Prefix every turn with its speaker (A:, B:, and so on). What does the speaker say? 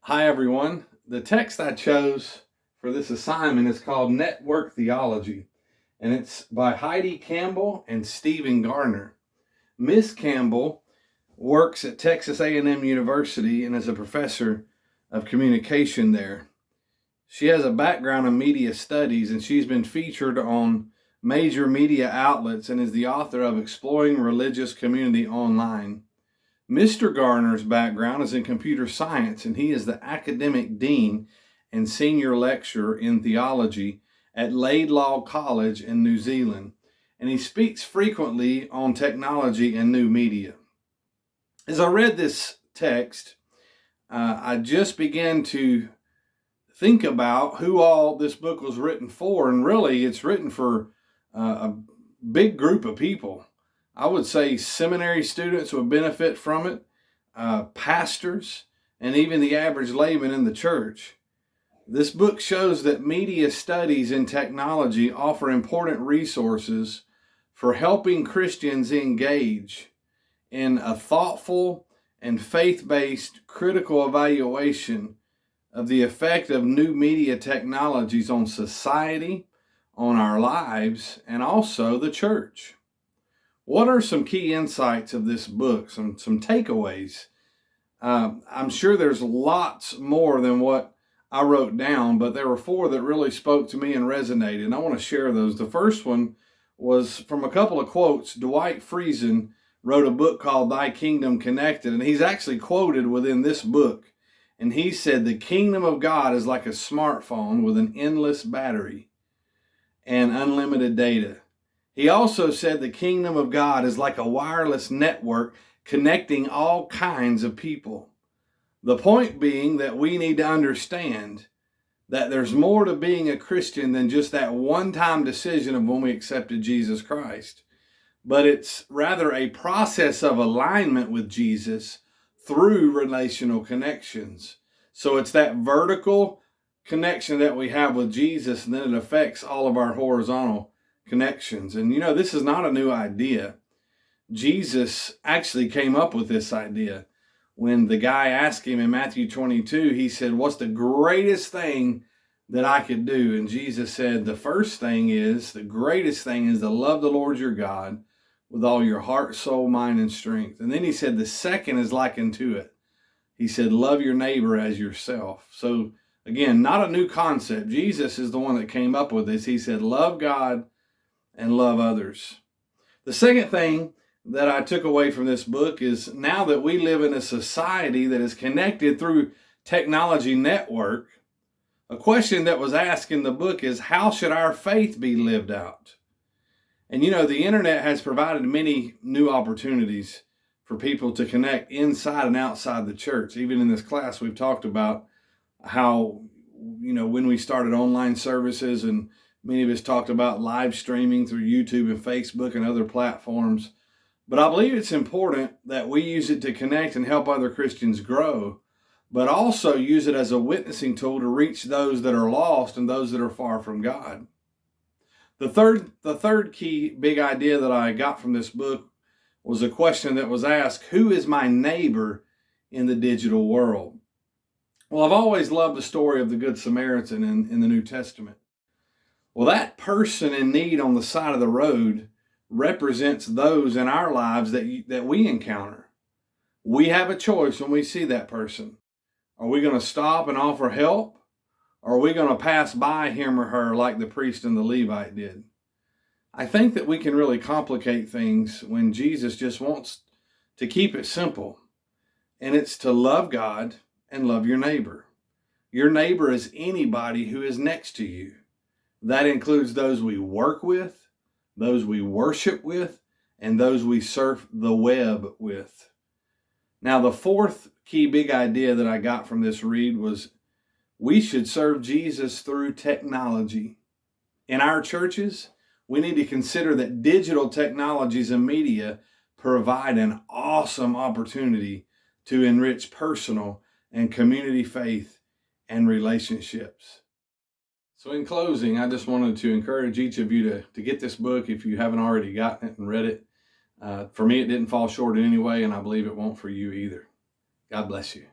A: Hi, everyone. The text I chose for this assignment is called Network Theology, and it's by Heidi Campbell and Stephen Garner. Miss Campbell works at Texas A&M University and is a professor of communication there. She has a background in media studies, and she's been featured on major media outlets and is the author of Exploring Religious Community Online. Mr. Garner's background is in computer science, and he is the academic dean and senior lecturer in theology at Laidlaw College in New Zealand, and he speaks frequently on technology and new media. As I read this text, I just began to think about who all this book was written for, and really it's written for a big group of people. I would say seminary students would benefit from it, pastors, and even the average layman in the church. This book shows that media studies and technology offer important resources for helping Christians engage in a thoughtful and faith-based critical evaluation of the effect of new media technologies on society, on our lives, and also the church. What are some key insights of this book, some takeaways? I'm sure there's lots more than what I wrote down, but there were four that really spoke to me and resonated, and I want to share those. The first one was from a couple of quotes. Dwight Friesen wrote a book called Thy Kingdom Connected, and he's actually quoted within this book. And he said, the kingdom of God is like a smartphone with an endless battery and unlimited data. He also said the kingdom of God is like a wireless network connecting all kinds of people. The point being that we need to understand that there's more to being a Christian than just that one-time decision of when we accepted Jesus Christ. But it's rather a process of alignment with Jesus through relational connections. So it's that vertical connection that we have with Jesus, and then it affects all of our horizontal connections. And this is not a new idea. Jesus actually came up with this idea. When the guy asked him in Matthew 22, he said, what's the greatest thing that I could do? And Jesus said, the greatest thing is to love the Lord your God with all your heart, soul, mind, and strength. And then he said, the second is like unto it. He said, love your neighbor as yourself. So again, not a new concept. Jesus is the one that came up with this. He said, love God and love others. The second thing that I took away from this book is, now that we live in a society that is connected through technology network, a question that was asked in the book is, how should our faith be lived out? And the internet has provided many new opportunities for people to connect inside and outside the church. Even in this class, we've talked about how, when we started online services, and many of us talked about live streaming through YouTube and Facebook and other platforms. But I believe it's important that we use it to connect and help other Christians grow, but also use it as a witnessing tool to reach those that are lost and those that are far from God. The third key big idea that I got from this book was a question that was asked, who is my neighbor in the digital world? Well, I've always loved the story of the Good Samaritan in the New Testament. Well, that person in need on the side of the road represents those in our lives that we encounter. We have a choice when we see that person. Are we going to stop and offer help? Or are we going to pass by him or her like the priest and the Levite did? I think that we can really complicate things when Jesus just wants to keep it simple. And it's to love God and love your neighbor. Your neighbor is anybody who is next to you. That includes those we work with, those we worship with, and those we surf the web with. Now, the fourth key big idea that I got from this read was, we should serve Jesus through technology. In our churches, we need to consider that digital technologies and media provide an awesome opportunity to enrich personal and community faith and relationships. So in closing, I just wanted to encourage each of you to get this book if you haven't already gotten it and read it. For me, it didn't fall short in any way, and I believe it won't for you either. God bless you.